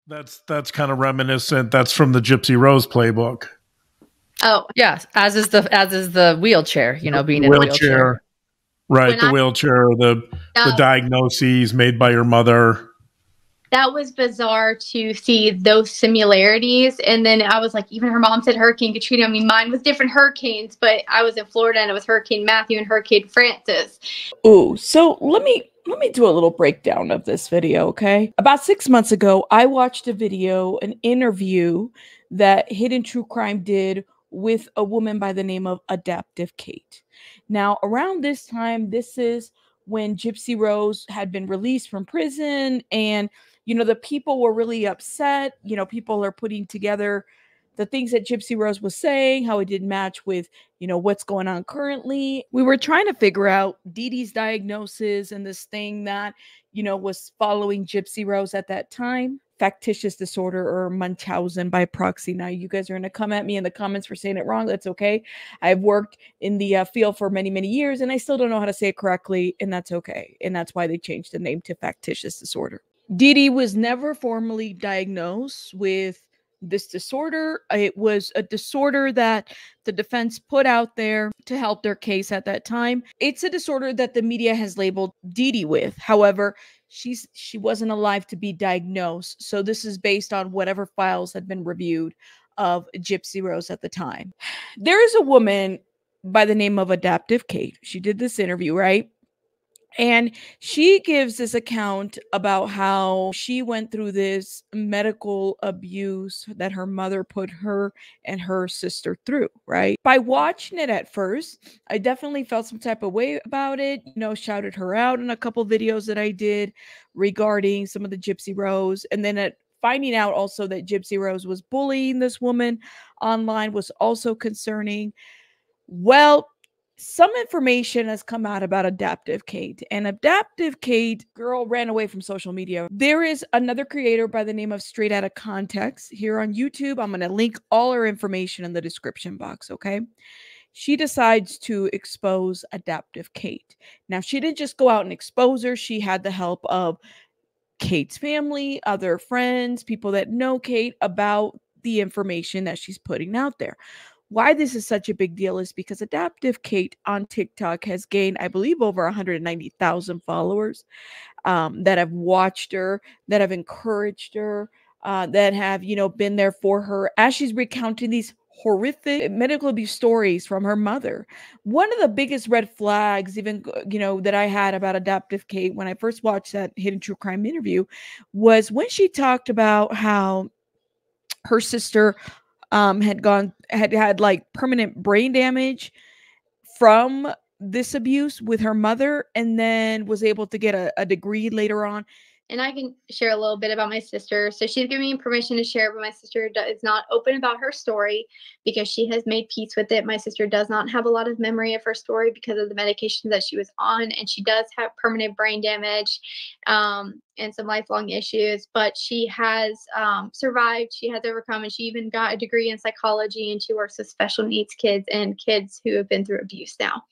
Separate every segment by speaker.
Speaker 1: That's kind of reminiscent. That's from the Gypsy Rose playbook.
Speaker 2: Oh
Speaker 3: yes, as is the wheelchair. You know, being in a wheelchair.
Speaker 1: Right, the wheelchair, the diagnoses made by your mother.
Speaker 2: That was bizarre to see those similarities. And then I was like, even her mom said Hurricane Katrina. I mean, mine was different hurricanes, but I was in Florida and it was Hurricane Matthew and Hurricane Francis.
Speaker 4: Ooh, so let me do a little breakdown of this video, okay? About 6 months ago, I watched a video, an interview that Hidden True Crime did with a woman by the name of Adaptive Kate. Now, around this time, this is when Gypsy Rose had been released from prison, and you know, the people were really upset. You know, people are putting together the things that Gypsy Rose was saying, how it didn't match with, you know, what's going on currently. We were trying to figure out Dee Dee's diagnosis and this thing that, you know, was following Gypsy Rose at that time. Factitious disorder, or Munchausen by proxy. Now, you guys are going to come at me in the comments for saying it wrong. That's okay. I've worked in the field for many, many years, and I still don't know how to say it correctly, and that's okay. And that's why they changed the name to factitious disorder. Dee Dee was never formally diagnosed with this disorder. It was a disorder that the defense put out there to help their case at that time. It's a disorder that the media has labeled Dee Dee with. However, she wasn't alive to be diagnosed. So this is based on whatever files had been reviewed of Gypsy Rose at the time. There is a woman by the name of Adaptive Kate. She did this interview, right? And she gives this account about how she went through this medical abuse that her mother put her and her sister through, right? By watching it at first, I definitely felt some type of way about it. You know, shouted her out in a couple videos that I did regarding some of the Gypsy Rose. And then finding out also that Gypsy Rose was bullying this woman online was also concerning. Well, some information has come out about Adaptive Kate, and Adaptive Kate, girl, ran away from social media. There is another creator by the name of Straight Outta Context here on YouTube. I'm going to link all her information in the description box, okay? She decides to expose Adaptive Kate. Now, she didn't just go out and expose her. She had the help of Kate's family, other friends, people that know Kate about the information that she's putting out there. Why this is such a big deal is because Adaptive Kate on TikTok has gained, I believe, over 190,000 followers that have watched her, that have encouraged her, that have, you know, been there for her as she's recounting these horrific medical abuse stories from her mother. One of the biggest red flags, even, you know, that I had about Adaptive Kate when I first watched that Hidden True Crime interview was when she talked about how her sister had like permanent brain damage from this abuse with her mother, and then was able to get a degree later on.
Speaker 2: And I can share a little bit about my sister. So she's given me permission to share, but my sister is not open about her story because she has made peace with it. My sister does not have a lot of memory of her story because of the medication that she was on, and she does have permanent brain damage and some lifelong issues, but she has survived. She has overcome, and she even got a degree in psychology, and she works with special needs kids and kids who have been through abuse now.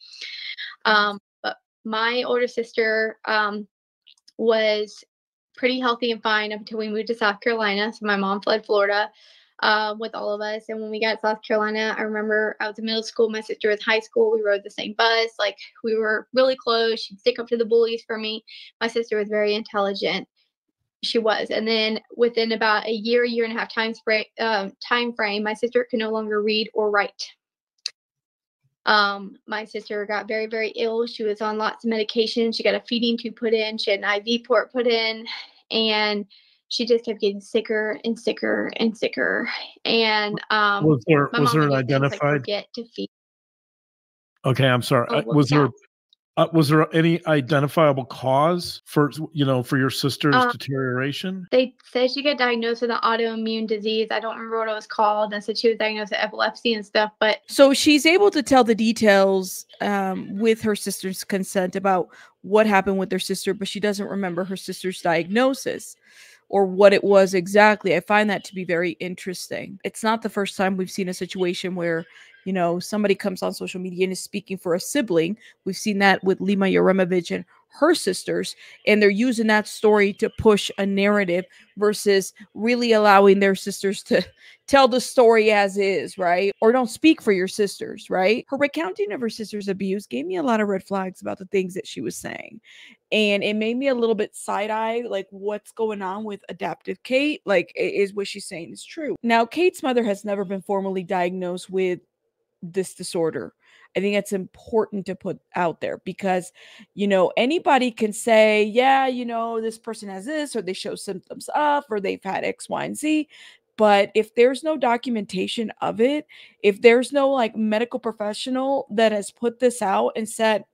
Speaker 2: But my older sister was pretty healthy and fine up until we moved to South Carolina. So my mom fled Florida with all of us. And when we got to South Carolina, I remember I was in middle school. My sister was in high school. We rode the same bus. Like, we were really close. She'd stick up to the bullies for me. My sister was very intelligent. She was. And then within about a year and a half time frame, my sister could no longer read or write. My sister got very, very ill. She was on lots of medication. She got a feeding tube put in. She had an IV port put in, and she just kept getting sicker and sicker and sicker. And
Speaker 1: was there an identified?
Speaker 2: Like, forget to feed.
Speaker 1: Okay, I'm sorry. Was there any identifiable cause for your sister's deterioration?
Speaker 2: They said she got diagnosed with an autoimmune disease. I don't remember what it was called. They said she was diagnosed with epilepsy and stuff. But
Speaker 4: so she's able to tell the details with her sister's consent about what happened with her sister, but she doesn't remember her sister's diagnosis or what it was exactly. I find that to be very interesting. It's not the first time we've seen a situation where, you know, somebody comes on social media and is speaking for a sibling. We've seen that with Lima Yaremovich and her sisters, and they're using that story to push a narrative versus really allowing their sisters to tell the story as is, right? Or don't speak for your sisters, right? Her recounting of her sister's abuse gave me a lot of red flags about the things that she was saying. And it made me a little bit side-eye, like, what's going on with adaptive Kate? Like, is what she's saying is true? Now, Kate's mother has never been formally diagnosed with this disorder. I think it's important to put out there because, you know, anybody can say, yeah, you know, this person has this, or they show symptoms of, or they've had X, Y, and Z. But if there's no documentation of it, if there's no like medical professional that has put this out and said,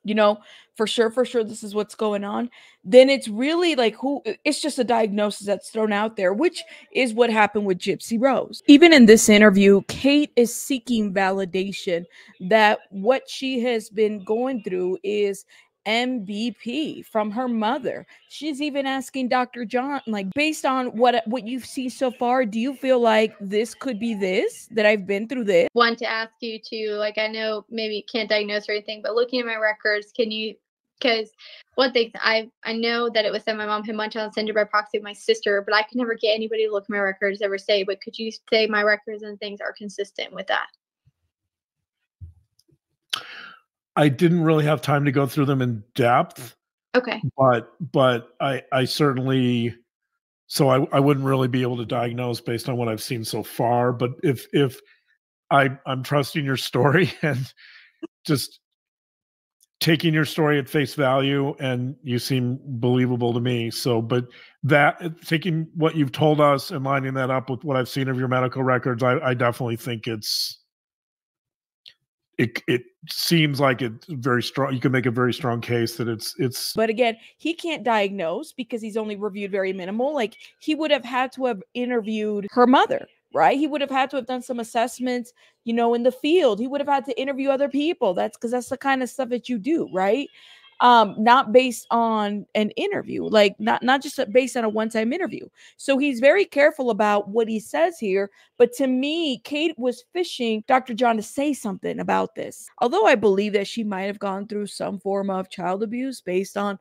Speaker 4: you know, for sure, this is what's going on, then it's really like it's just a diagnosis that's thrown out there, which is what happened with Gypsy Rose. Even in this interview, Kate is seeking validation that what she has been going through is MVP from her mother. She's even asking Dr. John, like, based on what you've seen so far, do you feel like this could be this, that I've been through this?
Speaker 2: Want to ask you to, like, I know maybe you can't diagnose or anything, but looking at my records, can you, because one thing, I know that it was that my mom had Munchausen syndrome by proxy with my sister, but I could never get anybody to look at my records ever say, but could you say my records and things are consistent with that?
Speaker 1: I didn't really have time to go through them in depth.
Speaker 2: Okay.
Speaker 1: But I certainly, so I wouldn't really be able to diagnose based on what I've seen so far. But if I'm trusting your story and just taking your story at face value, and you seem believable to me. So, but that, taking what you've told us and lining that up with what I've seen of your medical records, I definitely think it seems like it's very strong. You can make a very strong case that it's.
Speaker 4: But again, he can't diagnose because he's only reviewed very minimal. Like, he would have had to have interviewed her mother, right? He would have had to have done some assessments, you know, in the field. He would have had to interview other people. That's because that's the kind of stuff that you do, right? Not based on an interview, like not just based on a one-time interview. So he's very careful about what he says here. But to me, Kate was fishing Dr. John to say something about this. Although I believe that she might have gone through some form of child abuse based on,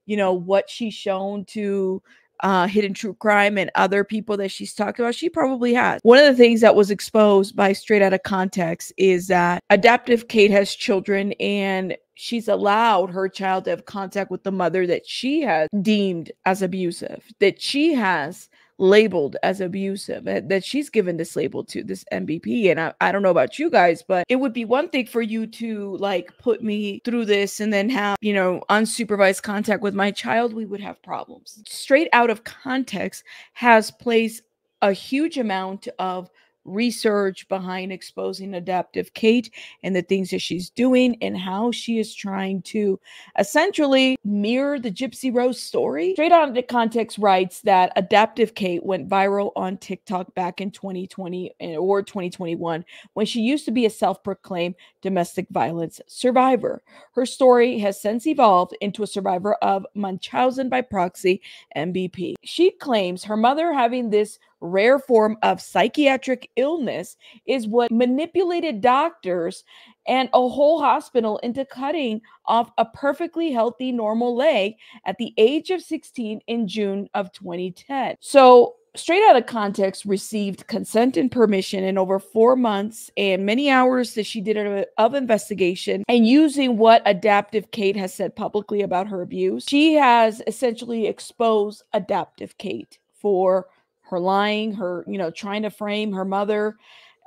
Speaker 4: you know, what she's shown to Hidden True Crime and other people that she's talked about. She probably has. One of the things that was exposed by Straight Outta Context is that adaptive Kate has children, and she's allowed her child to have contact with the mother that she has deemed as abusive, that she has labeled as abusive, that she's given this label to, this MVP. And I don't know about you guys, but it would be one thing for you to like put me through this and then have, you know, unsupervised contact with my child. We would have problems. Straight Out of Context has placed a huge amount of research behind exposing adaptive Kate and the things that she's doing and how she is trying to essentially mirror the Gypsy Rose story. Straight Out of Context writes that adaptive Kate went viral on TikTok back in 2020 or 2021 when she used to be a self-proclaimed domestic violence survivor. Her story has since evolved into a survivor of Munchausen by proxy, MBP. She claims her mother having this rare form of psychiatric illness is what manipulated doctors and a whole hospital into cutting off a perfectly healthy normal leg at the age of 16 in June of 2010. So Straight Out of Context received consent and permission in over 4 months and many hours that she did of investigation, and using what adaptive Kate has said publicly about her abuse, she has essentially exposed adaptive Kate for her lying, her, you know, trying to frame her mother,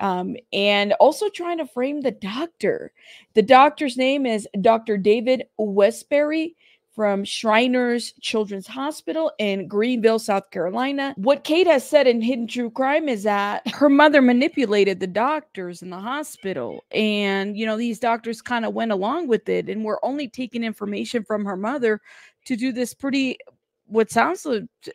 Speaker 4: and also trying to frame the doctor. The doctor's name is Dr. David Westbury from Shriners Children's Hospital in Greenville, South Carolina. What Kate has said in Hidden True Crime is that her mother manipulated the doctors in the hospital. And, you know, these doctors kind of went along with it and were only taking information from her mother to do this pretty, what sounds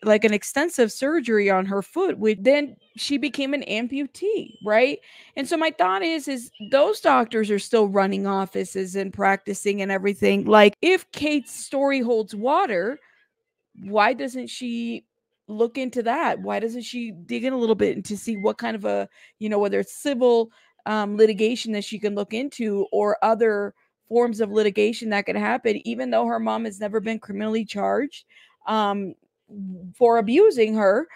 Speaker 4: like an extensive surgery on her foot, which then she became an amputee, right? And so my thought is those doctors are still running offices and practicing and everything. Like, if Kate's story holds water, why doesn't she look into that? Why doesn't she dig in a little bit and to see what kind of a, you know, whether it's civil litigation that she can look into or other forms of litigation that could happen, even though her mom has never been criminally charged for abusing her.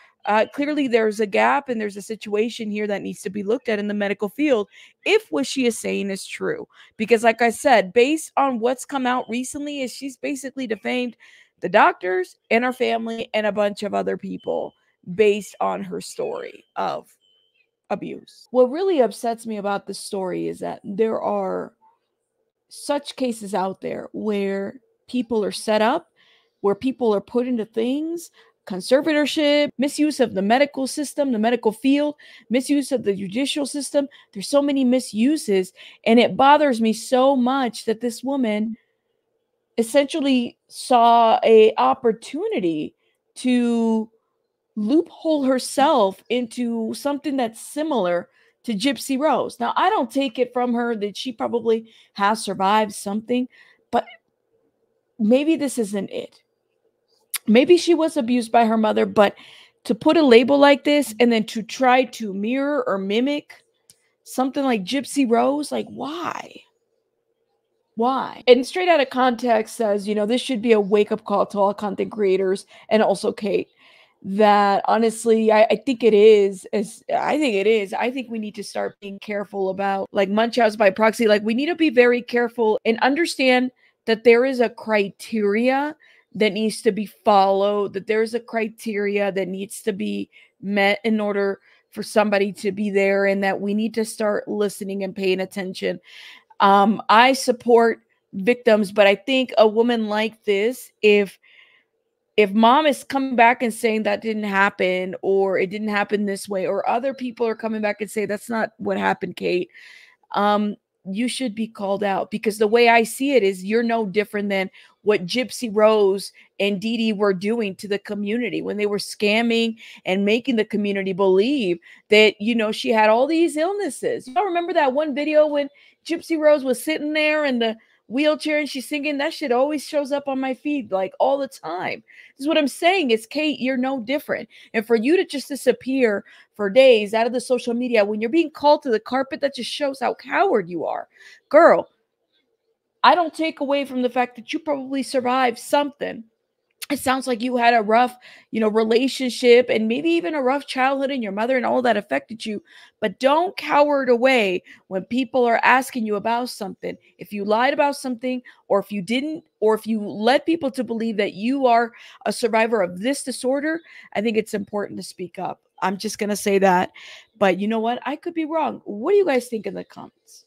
Speaker 4: Clearly there's a gap and there's a situation here that needs to be looked at in the medical field if what she is saying is true. Because like I said, based on what's come out recently, is she's basically defamed the doctors and her family and a bunch of other people based on her story of abuse. What really upsets me about this story is that there are such cases out there where people are set up, where people are put into things, conservatorship, misuse of the medical system, the medical field, misuse of the judicial system. There's so many misuses, and it bothers me so much that this woman essentially saw a opportunity to loophole herself into something that's similar to Gypsy Rose. Now, I don't take it from her that she probably has survived something, but maybe this isn't it. Maybe she was abused by her mother, but to put a label like this and then to try to mirror or mimic something like Gypsy Rose, like why? Why? And straight out of context says, you know, this should be a wake-up call to all content creators and also Kate, that honestly, I think it is. I think it is. I think we need to start being careful about like Munchausen by proxy. Like we need to be very careful and understand that there is a criteria that needs to be followed, that there's a criteria that needs to be met in order for somebody to be there, and that we need to start listening and paying attention. I support victims, but I think a woman like this, if mom is coming back and saying that didn't happen, or it didn't happen this way, or other people are coming back and say that's not what happened, Kate, you should be called out, because the way I see it is you're no different than what Gypsy Rose and Dee Dee were doing to the community when they were scamming and making the community believe that, you know, she had all these illnesses. You all remember that one video when Gypsy Rose was sitting there in the wheelchair and she's singing? That shit always shows up on my feed like all the time. This is what I'm saying is, Kate, you're no different. And for you to just disappear for days out of the social media when you're being called to the carpet, that just shows how coward you are. Girl, I don't take away from the fact that you probably survived something. It sounds like you had a rough, relationship and maybe even a rough childhood, and your mother and all that affected you. But don't cower away when people are asking you about something. If you lied about something, or if you didn't, or if you led people to believe that you are a survivor of this disorder, I think it's important to speak up. I'm just going to say that. But you know what? I could be wrong. What do you guys think in the comments?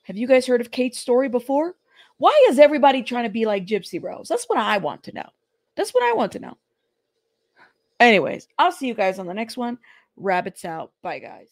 Speaker 4: Have you guys heard of Kate's story before? Why is everybody trying to be like Gypsy Rose? That's what I want to know. That's what I want to know. Anyways, I'll see you guys on the next one. Rabbits out. Bye, guys.